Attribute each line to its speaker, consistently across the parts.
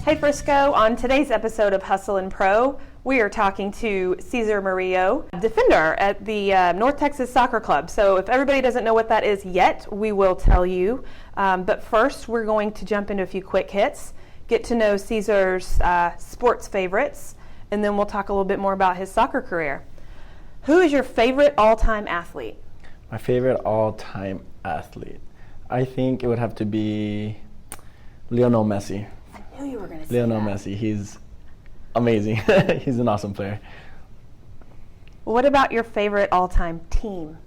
Speaker 1: Hey Frisco, on today's episode of Hustle and Pro, we are talking to Cesar Murillo, defender at the North Texas Soccer Club. So if everybody doesn't know what that is yet, we will tell you. But first, we're going to jump into a few quick hits, get to know Cesar's sports favorites, and then we'll talk a little bit more about his soccer career. Who is your favorite all-time athlete?
Speaker 2: My favorite all-time athlete? I think it would have to be Lionel Messi.
Speaker 1: I knew you were going to say
Speaker 2: Lionel
Speaker 1: that.
Speaker 2: Messi. He's amazing. He's an awesome player.
Speaker 1: What about your favorite all-time team?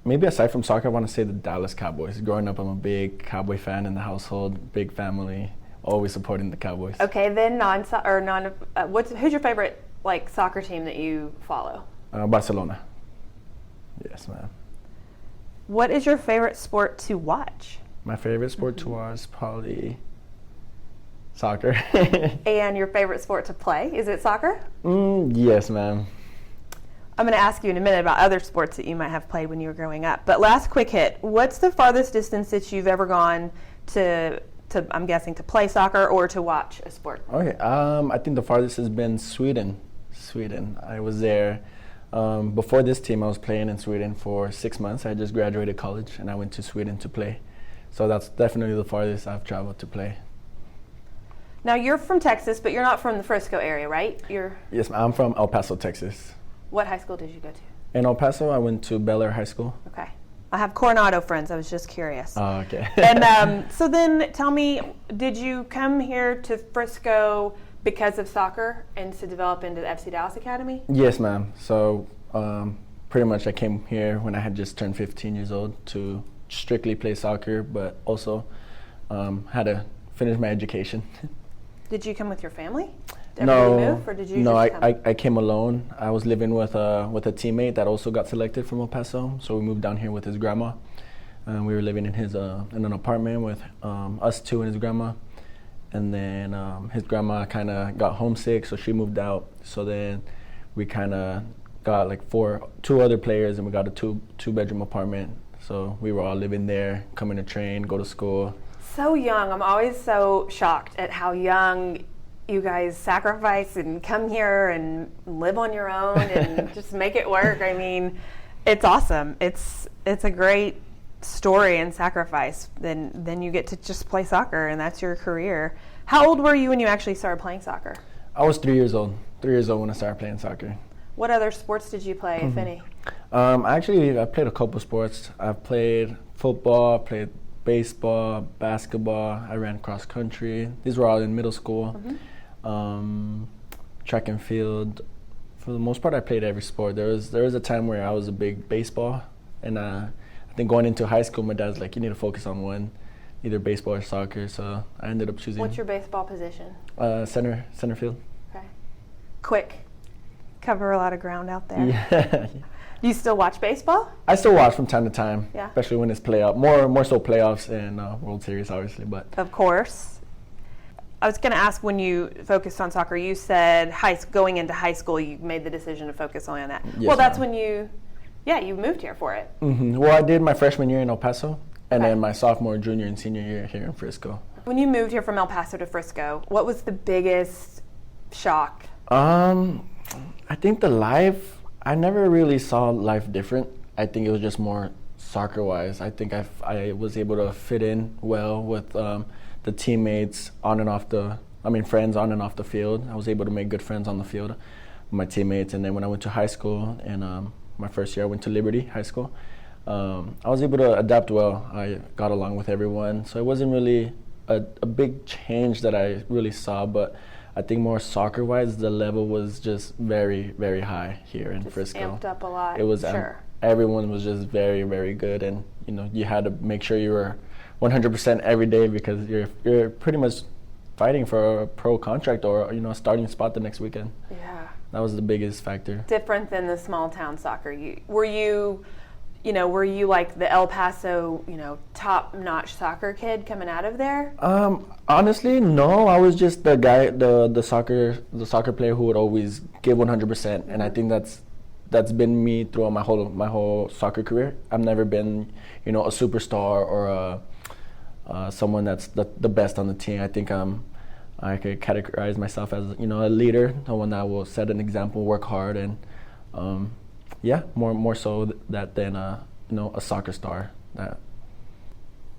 Speaker 2: Maybe aside from soccer, I want to say the Dallas Cowboys. Growing up, I'm a big Cowboy fan in the household, big family, always supporting the Cowboys.
Speaker 1: Okay, then who's your favorite soccer team that you follow?
Speaker 2: Barcelona. Yes, ma'am.
Speaker 1: What is your favorite sport to watch?
Speaker 2: My favorite sport to watch is probably soccer.
Speaker 1: And your favorite sport to play? Is it soccer?
Speaker 2: Yes, ma'am.
Speaker 1: I'm going to ask you in a minute about other sports that you might have played when you were growing up. But last quick hit, what's the farthest distance that you've ever gone to I'm guessing, to play soccer or to watch a sport?
Speaker 2: Okay, I think the farthest has been Sweden. I was there. Before this team, I was playing in Sweden for 6 months. I just graduated college, and I went to Sweden to play. So that's definitely the farthest I've traveled to play.
Speaker 1: Now, you're from Texas, but you're not from the Frisco area, right?
Speaker 2: Yes, I'm from El Paso, Texas.
Speaker 1: What high school did you go to?
Speaker 2: In El Paso, I went to Bel Air High School.
Speaker 1: Okay. I have Coronado friends. I was just curious.
Speaker 2: Oh, okay.
Speaker 1: And so then tell me, did you come here to Frisco because of soccer and to develop into the FC Dallas Academy?
Speaker 2: Yes, ma'am. So pretty much I came here when I had just turned 15 years old to strictly play soccer, but also had to finish my education.
Speaker 1: Did you come with your family?
Speaker 2: Did
Speaker 1: you move, or did you just come?
Speaker 2: I came alone. I was living with a teammate that also got selected from El Paso, so we moved down here with his grandma. We were living in in an apartment with us two and his grandma. And then his grandma kind of got homesick, so she moved out. So then we kind of got two other players, and we got a two-bedroom apartment. So we were all living there, coming to train, go to school.
Speaker 1: So young. I'm always so shocked at how young you guys sacrifice and come here and live on your own and just make it work. I mean, it's awesome. It's a great story and sacrifice. Then you get to just play soccer, and that's your career. How old were you when you actually started playing soccer?
Speaker 2: I was 3 years old. 3 years old when I started playing soccer.
Speaker 1: What other sports did you play, if any?
Speaker 2: I played a couple sports. I've played football, I played baseball, basketball. I ran cross country. These were all in middle school. Track and field. For the most part, I played every sport. There was a time where I was a big baseball, and I think going into high school, my dad's like, you need to focus on one, either baseball or soccer. So I ended up choosing.
Speaker 1: What's your baseball position?
Speaker 2: Center field.
Speaker 1: Okay. Quick. Cover a lot of ground out there.
Speaker 2: Yeah.
Speaker 1: Do you still watch baseball?
Speaker 2: I still watch from time to time,
Speaker 1: yeah.
Speaker 2: Especially when it's playoff. More so playoffs and World Series, obviously. But
Speaker 1: of course. I was going to ask, when you focused on soccer, you said going into high school, you made the decision to focus only on that.
Speaker 2: Yes,
Speaker 1: well, that's
Speaker 2: ma'am.
Speaker 1: when you moved here for it.
Speaker 2: Mm-hmm. Well, I did my freshman year in El Paso, and then my sophomore, junior, and senior year here in Frisco.
Speaker 1: When you moved here from El Paso to Frisco, what was the biggest shock?
Speaker 2: I think I never really saw life different. I think it was just more soccer-wise. I think I was able to fit in well with the teammates friends on and off the field. I was able to make good friends on the field with my teammates. And then when I went to high school, and my first year I went to Liberty High School, I was able to adapt well. I got along with everyone. So it wasn't really a big change that I really saw, but I think more soccer-wise, the level was just very, very high here in Frisco.
Speaker 1: Amped up a lot.
Speaker 2: It was
Speaker 1: sure.
Speaker 2: Everyone was just very, very good, and you had to make sure you were 100% every day, because you're pretty much fighting for a pro contract or a starting spot the next weekend.
Speaker 1: Yeah.
Speaker 2: That was the biggest factor.
Speaker 1: Different than the small town soccer. Were you like the El Paso, top-notch soccer kid coming out of there?
Speaker 2: Honestly, no. I was just the guy, the soccer player who would always give 100%, and I think that's been me throughout my whole soccer career. I've never been, a superstar or someone that's the best on the team. I think I could categorize myself as a leader, someone that will set an example, work hard, and more so that than a soccer star. That.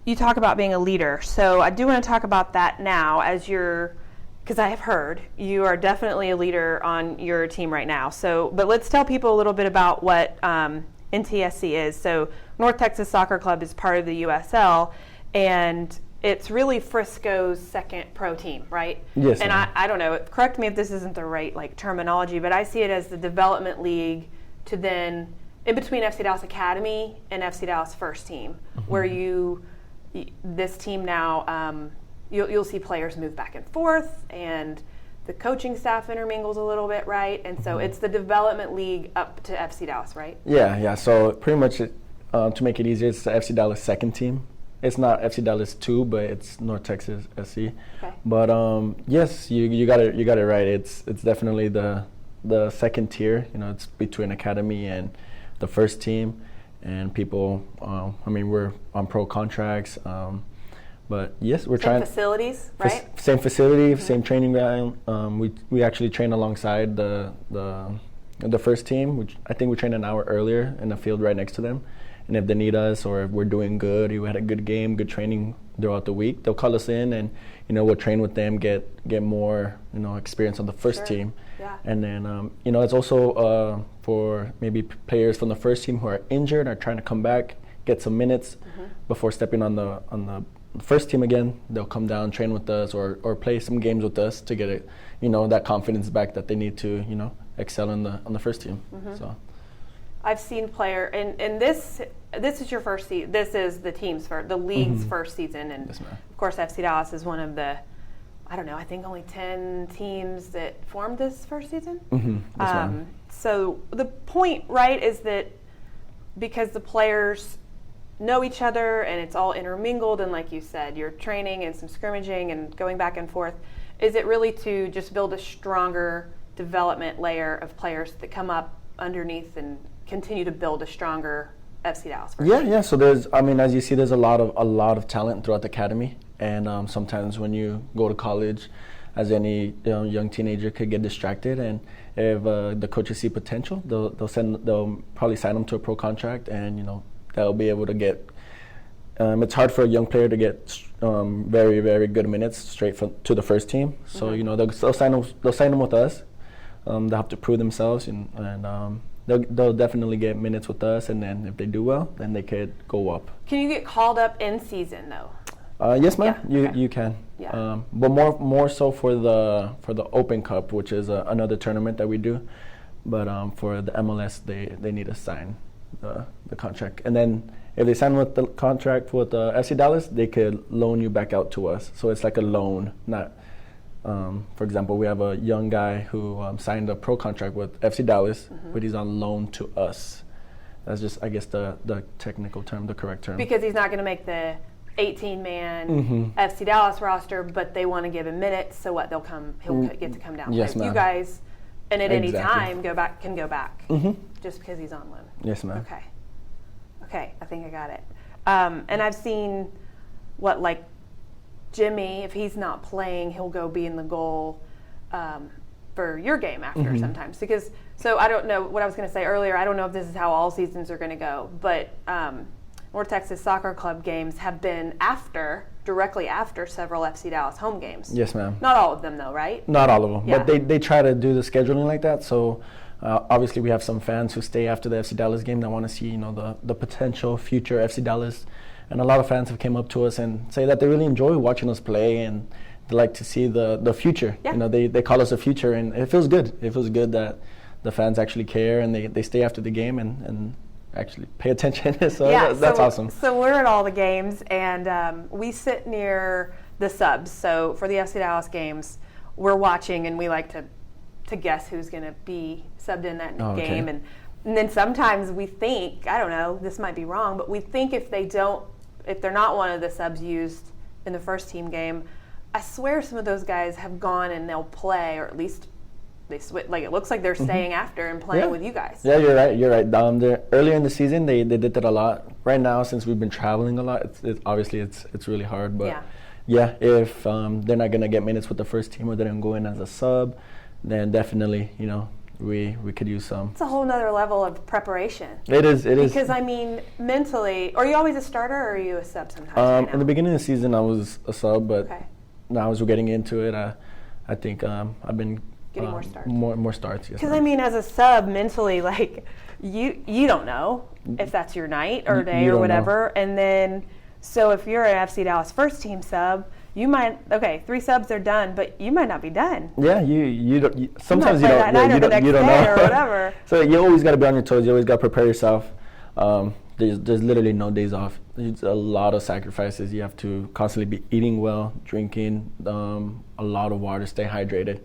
Speaker 1: You talk about being a leader, so I do want to talk about that now because I have heard you are definitely a leader on your team right now. So, but let's tell people a little bit about what NTSC is. So, North Texas Soccer Club is part of the USL, and it's really Frisco's second pro team, right?
Speaker 2: Yes.
Speaker 1: And I don't know, correct me if this isn't the right terminology, but I see it as the development league to then in between FC Dallas Academy and FC Dallas first team, where this team now, you'll see players move back and forth, and the coaching staff intermingles a little bit, right? And so it's the development league up to FC Dallas, right?
Speaker 2: Yeah. So pretty much, to make it easier, it's the FC Dallas second team. It's not FC Dallas 2, but it's North Texas SC.
Speaker 1: Okay.
Speaker 2: But yes, you got it right. It's definitely the second tier. It's between academy and the first team. And people, we're on pro contracts, but yes, we're trying.
Speaker 1: Same facilities, right?
Speaker 2: Same facility, same training ground. We actually train alongside the first team, which I think we train an hour earlier in the field right next to them. And if they need us, or if we're doing good, we had a good game, good training throughout the week, they'll call us in, and we'll train with them, get more experience on the first team.
Speaker 1: Yeah.
Speaker 2: And then it's also for maybe players from the first team who are injured, are trying to come back, get some minutes before stepping on the first team again. They'll come down, train with us, or play some games with us to get it, that confidence back that they need to excel on the first team. So.
Speaker 1: I've seen and this is your first season. This is the league's first season, and
Speaker 2: yes,
Speaker 1: of course FC Dallas is one of the, I think only 10 teams that formed this first season.
Speaker 2: Yes,
Speaker 1: so the point, right, is that because the players know each other and it's all intermingled, and like you said, you're training and some scrimmaging and going back and forth, is it really to just build a stronger development layer of players that come up underneath and continue to build a stronger FC Dallas?
Speaker 2: Yeah. So there's, as you see, there's a lot of talent throughout the academy, and sometimes when you go to college, as any young teenager could get distracted, and if the coaches see potential, they'll probably sign them to a pro contract, and they'll be able to get. It's hard for a young player to get very, very good minutes straight to the first team. So they'll sign them with us. They'll have to prove themselves, and they'll definitely get minutes with us. And then if they do well, then they could go up.
Speaker 1: Can you get called up in season though?
Speaker 2: Yes, ma'am.
Speaker 1: Yeah.
Speaker 2: You can.
Speaker 1: Yeah.
Speaker 2: But more so for the Open Cup, which is another tournament that we do. But for the MLS, they need to sign the contract, and then if they sign with the contract with FC Dallas, they could loan you back out to us. So it's like a loan, not. For example, we have a young guy who signed a pro contract with FC Dallas, but he's on loan to us. That's just, I guess, the technical term, the correct term.
Speaker 1: Because he's not going to make the 18-man FC Dallas roster, but they want to give him minutes, so what? He'll get to come down.
Speaker 2: Yes, ma'am.
Speaker 1: You guys, and at any time, can go back, just because he's on loan.
Speaker 2: Yes, ma'am.
Speaker 1: Okay, I think I got it. And I've seen Jimmy, if he's not playing, he'll go be in the goal for your game after sometimes. So I don't know what I was going to say earlier. I don't know if this is how all seasons are going to go, but North Texas Soccer Club games have been directly after several FC Dallas home games.
Speaker 2: Yes, ma'am.
Speaker 1: Not all of them, though, right?
Speaker 2: Not all of them,
Speaker 1: Yeah.
Speaker 2: but they try to do the scheduling like that. So obviously we have some fans who stay after the FC Dallas game that want to see the potential future FC Dallas. And a lot of fans have came up to us and say that they really enjoy watching us play, and they like to see the future.
Speaker 1: Yeah.
Speaker 2: They call us a future, and it feels good. It feels good that the fans actually care, and they stay after the game and actually pay attention. So that's awesome.
Speaker 1: So we're at all the games, and we sit near the subs. So for the FC Dallas games, we're watching, and we like to guess who's going to be subbed in that game.
Speaker 2: Okay.
Speaker 1: And then sometimes we think, I don't know, this might be wrong, but we think if they're not one of the subs used in the first team game, I swear some of those guys have gone and they'll play, or at least they switch. Like it looks like they're staying after and playing with you guys.
Speaker 2: Yeah, you're right. You're right. Earlier in the season, they did that a lot. Right now, since we've been traveling a lot, it's really hard. But if they're not gonna get minutes with the first team or they don't go in as a sub, then definitely, we could use some.
Speaker 1: It's a whole nother level of preparation.
Speaker 2: It is.
Speaker 1: Because I mean, mentally, are you always a starter or are you a sub sometimes?
Speaker 2: In the beginning of the season, I was a sub, but now as we're getting into it, I think I've been
Speaker 1: getting more starts.
Speaker 2: More starts. Yes.
Speaker 1: Because I mean, as a sub, mentally, like you don't know if that's your night or day or whatever, and then so if you're an FC Dallas first team sub, you might 3 subs are done, but you might not be done.
Speaker 2: Yeah, you don't. Sometimes you don't.
Speaker 1: You don't know or whatever.
Speaker 2: So you always got to be on your toes. You always got to prepare yourself. There's literally no days off. It's a lot of sacrifices. You have to constantly be eating well, drinking a lot of water, stay hydrated,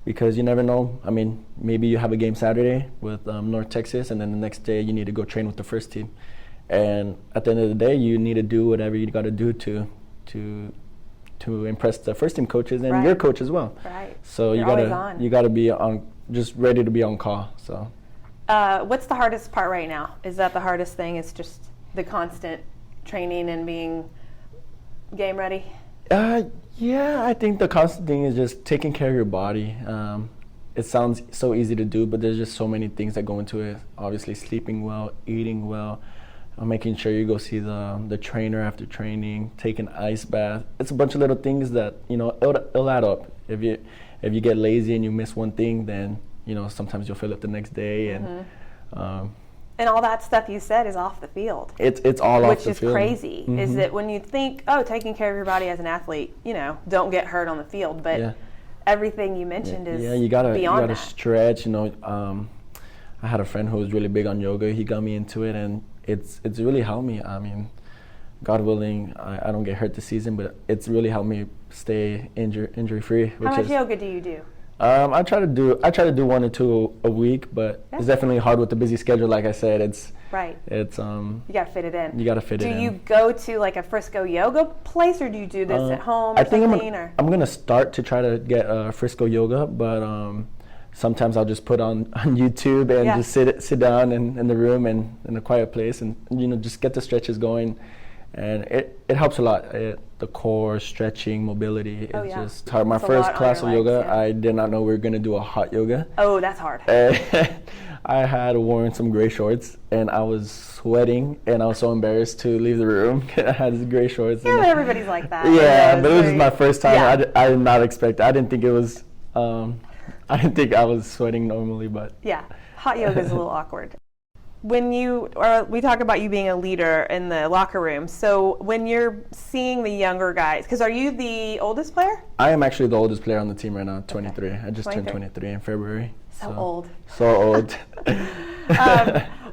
Speaker 2: because you never know. I mean, maybe you have a game Saturday with North Texas, and then the next day you need to go train with the first team. And at the end of the day, you need to do whatever you got to do to impress the first team coaches and your coach as well.
Speaker 1: Right.
Speaker 2: So you gotta be on, just ready to be on call. So.
Speaker 1: What's the hardest part right now? Is that the hardest thing? Is just the constant training and being game ready?
Speaker 2: Yeah, I think the constant thing is just taking care of your body. It sounds so easy to do, but there's just so many things that go into it. Obviously, sleeping well, eating well, making sure you go see the trainer after training, take an ice bath. It's a bunch of little things that, it'll add up. If you get lazy and you miss one thing, then, sometimes you'll feel it the next day. And
Speaker 1: all that stuff you said is off the field.
Speaker 2: It's all off the field.
Speaker 1: Which is crazy, is that when you think, taking care of your body as an athlete, don't get hurt on the field. But everything you mentioned is
Speaker 2: you gotta
Speaker 1: beyond that.
Speaker 2: Stretch. I had a friend who was really big on yoga. He got me into it, and it's really helped me. I mean, God willing, I don't get hurt this season, but it's really helped me stay injury free.
Speaker 1: How much yoga do you do?
Speaker 2: I try to do 1 or 2 a week, but it's definitely hard with the busy schedule. Like I said, it's you
Speaker 1: gotta fit it in.
Speaker 2: You gotta fit it in.
Speaker 1: Do you go to like a Frisco yoga place, or do you do this at home?
Speaker 2: I'm gonna start to try to get Frisco yoga, but sometimes I'll just put on YouTube and just sit down in the room and in a quiet place and just get the stretches going, and it helps a lot. The core, stretching, mobility. It's just hard. My first class of yoga, I did not know we were gonna do a hot yoga.
Speaker 1: Oh, that's hard.
Speaker 2: I had worn some gray shorts and I was sweating and I was so embarrassed to leave the room. I had these gray shorts.
Speaker 1: Yeah, but everybody's like that.
Speaker 2: Yeah, but it was my first time. Yeah. I did not expect. I didn't think it was. I didn't think I was sweating normally, but
Speaker 1: hot yoga is a little awkward. When we talk about you being a leader in the locker room, so when you're seeing the younger guys, because are you the oldest player?
Speaker 2: I am actually the oldest player on the team right now, 23. I just turned 23 in February.
Speaker 1: So old.
Speaker 2: So old.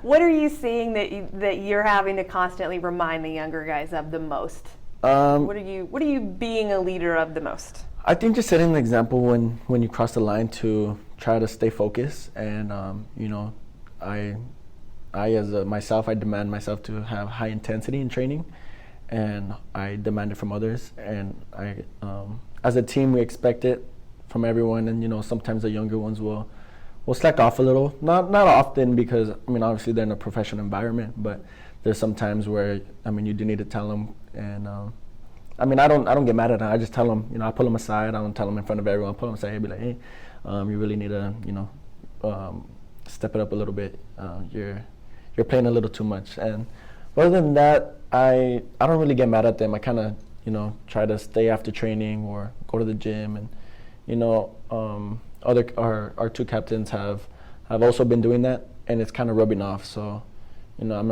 Speaker 1: What are you seeing that you're having to constantly remind the younger guys of the most? What are you being a leader of the most?
Speaker 2: I think just setting an example when you cross the line to try to stay focused, and I as myself, I demand myself to have high intensity in training, and I demand it from others. And I, as a team, we expect it from everyone. And sometimes the younger ones will slack off a little. Not often, because obviously they're in a professional environment. But there's some times where you do need to tell them. And I don't get mad at them. I just tell them. I pull them aside. I don't tell them in front of everyone. I pull them aside and be like, hey, you really need to step it up a little bit. You're playing a little too much. And other than that, I don't really get mad at them. I kind of, try to stay after training or go to the gym. And, our 2 captains have also been doing that, and it's kind of rubbing off. So, I don't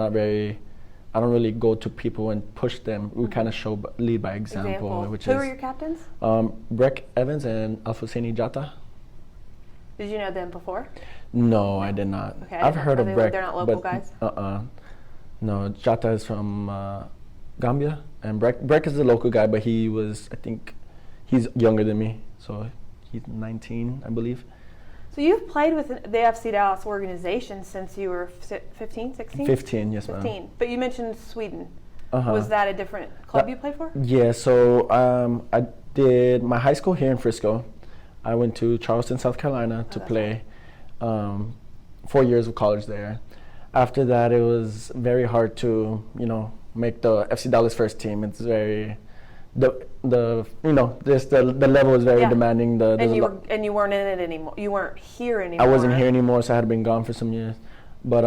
Speaker 2: really go to people and push them. We kind of lead by example.
Speaker 1: Who are your captains?
Speaker 2: Breck Evans and Alfoseni Jata.
Speaker 1: Did you know them before?
Speaker 2: No, I did not.
Speaker 1: Okay,
Speaker 2: I've heard of Breck.
Speaker 1: They're not local guys?
Speaker 2: No, Jata is from Gambia, and Breck is a local guy, but I think he's younger than me, so he's 19, I believe.
Speaker 1: So you've played with the FC Dallas organization since you were 15, 16?
Speaker 2: 15, yes,
Speaker 1: 15.
Speaker 2: ma'am.
Speaker 1: But you mentioned Sweden. Was that a different club you played for?
Speaker 2: Yeah, so I did my high school here in Frisco. I went to Charleston, South Carolina to play 4 years of college there. After that, it was very hard to, make the FC Dallas first team. It's very, the level is very demanding.
Speaker 1: And you weren't in it anymore. You weren't here anymore.
Speaker 2: I wasn't here anymore, so I had been gone for some years. But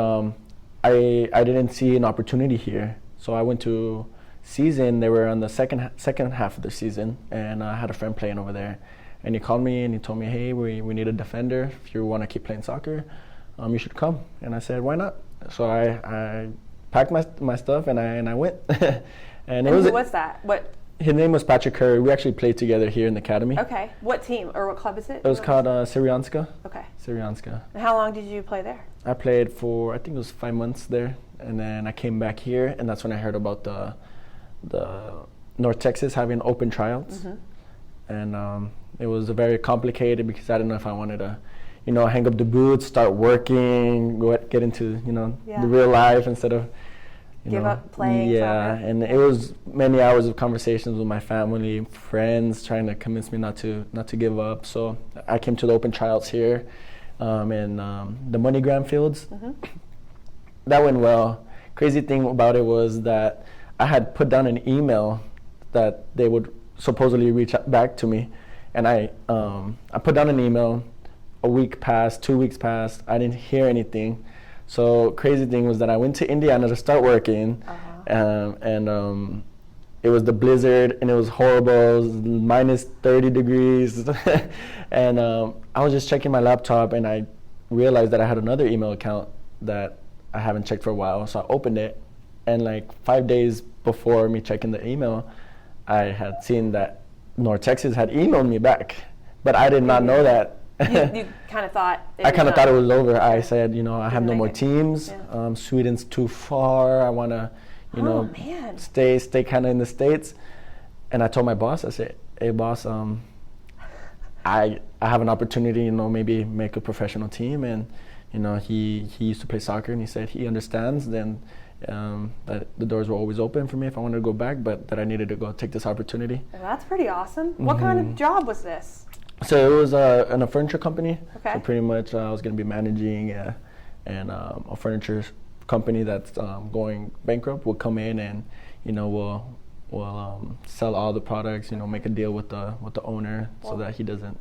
Speaker 2: I didn't see an opportunity here. So I went to season. They were on the second half of the season, and I had a friend playing over there. And he called me and he told me, hey, we need a defender. If you want to keep playing soccer, you should come. And I said, why not? So I packed my stuff and I went.
Speaker 1: and who was that? What?
Speaker 2: His name was Patrick Curry. We actually played together here in the academy.
Speaker 1: Okay. What team or what club is it?
Speaker 2: It was called Syrianska.
Speaker 1: Okay.
Speaker 2: Syrianska.
Speaker 1: And how long did you play there?
Speaker 2: I played for, I think it was 5 months there. And then I came back here, and that's when I heard about the North Texas having open tryouts. Mm-hmm. And it was very complicated because I didn't know if I wanted to, hang up the boots, start working, get into, the real life instead of,
Speaker 1: give up playing soccer.
Speaker 2: And it was many hours of conversations with my family, friends, trying to convince me not to give up. So I came to the open tryouts here in the MoneyGram fields. Mm-hmm. That went well. Crazy thing about it was that I had put down an email that they would supposedly reach back to me, and I put down an email. A week passed, 2 weeks passed. I didn't hear anything. So crazy thing was that I went to Indiana to start working, and it was the blizzard, and it was horrible. It was minus 30 degrees, and I was just checking my laptop, and I realized that I had another email account that I haven't checked for a while. So I opened it, and like 5 days before me checking the email, I had seen that North Texas had emailed me back, but I did not know that.
Speaker 1: You kind of thought
Speaker 2: I kind of thought it was over. I said, I have no more teams. Yeah. Sweden's too far. I want to, stay kind of in the States. And I told my boss, I said, hey, boss, I have an opportunity, maybe make a professional team. And, he used to play soccer, and he said he understands then that the doors were always open for me if I wanted to go back, but that I needed to go take this opportunity.
Speaker 1: Well, that's pretty awesome. Mm-hmm. What kind of job was this?
Speaker 2: So it was in a furniture company.
Speaker 1: Okay.
Speaker 2: So pretty much I was going to be managing a furniture company that's going bankrupt. Will come in and we'll sell all the products. Make a deal with the owner so that he doesn't.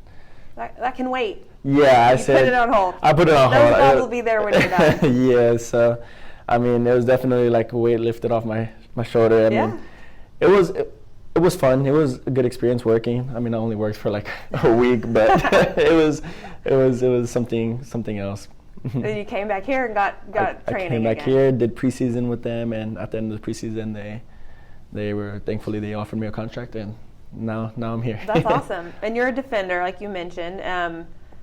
Speaker 1: That can wait.
Speaker 2: Yeah, I said.
Speaker 1: Put it on hold.
Speaker 2: I put it on hold.
Speaker 1: Those jobs will be there when you're done.
Speaker 2: Yeah. So, it was definitely like a weight lifted off my shoulder. I mean, it was fun. It was a good experience working. I mean, I only worked for like a week, but it was something else.
Speaker 1: Then you came back here and got training.
Speaker 2: I came back here, did preseason with them, and at the end of the preseason, they were thankfully they offered me a contract, and now I'm here.
Speaker 1: That's awesome. And you're a defender, like you mentioned.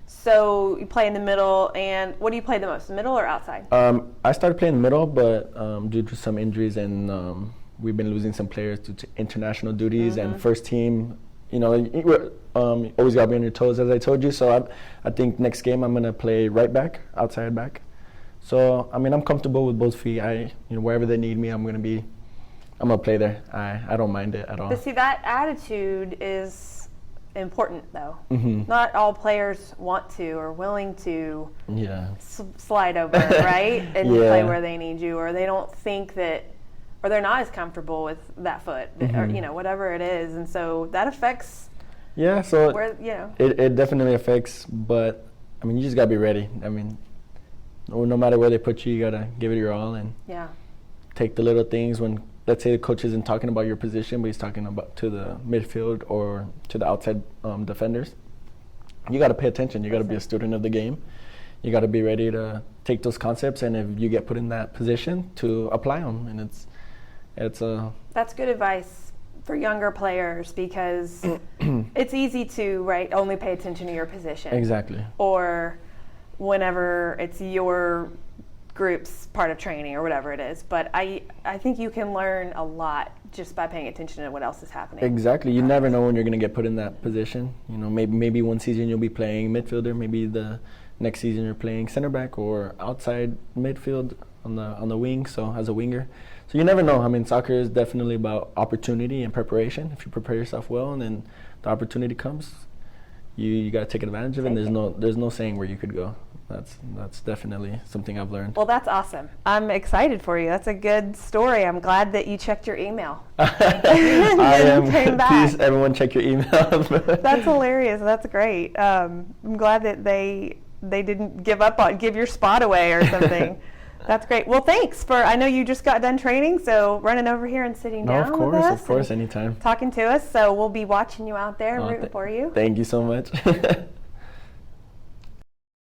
Speaker 1: So you play in the middle, and what do you play the most, middle or outside?
Speaker 2: I started playing the middle, but due to some injuries and we've been losing some players to international duties and first team. You always got to be on your toes, as I told you. So I think next game I'm going to play right back, outside back. So, I'm comfortable with both feet. Wherever they need me, I'm going to play there. I don't mind it at all.
Speaker 1: But see, that attitude is important, though.
Speaker 2: Mm-hmm.
Speaker 1: Not all players want to or willing to slide over, right? And play where they need you, or they don't think that, or they're not as comfortable with that foot, or whatever it is, and so that affects.
Speaker 2: Yeah, so
Speaker 1: where,
Speaker 2: it definitely affects, but you just gotta be ready. No matter where they put you, you gotta give it your all and take the little things. When let's say the coach isn't talking about your position, but he's talking about to the midfield or to the outside defenders, you gotta pay attention. You gotta be a student of the game. You gotta be ready to take those concepts, and if you get put in that position, to apply them, and it's That's good advice for younger players, because it's easy to only pay attention to your position. Exactly.
Speaker 1: Or whenever it's your group's part of training or whatever it is. But I think you can learn a lot just by paying attention to what else is happening.
Speaker 2: Exactly. You never know when you're going to get put in that position. Maybe one season you'll be playing midfielder, maybe the next season you're playing center back or outside midfield on the wing, so as a winger. So you never know. Soccer is definitely about opportunity and preparation. If you prepare yourself well and then the opportunity comes, you got to take advantage of it.
Speaker 1: Take
Speaker 2: And there's no saying where you could go. That's definitely something I've learned.
Speaker 1: Well, that's awesome. I'm excited for you. That's a good story. I'm glad that you checked your email.
Speaker 2: Came back. Please, everyone, check your email.
Speaker 1: That's hilarious. That's great. I'm glad that they didn't give your spot away or something. That's great. Well, thanks I know you just got done training, so running over here and sitting down with us.
Speaker 2: Of course, anytime.
Speaker 1: Talking to us. So we'll be watching you out there, rooting for you.
Speaker 2: Thank you so much.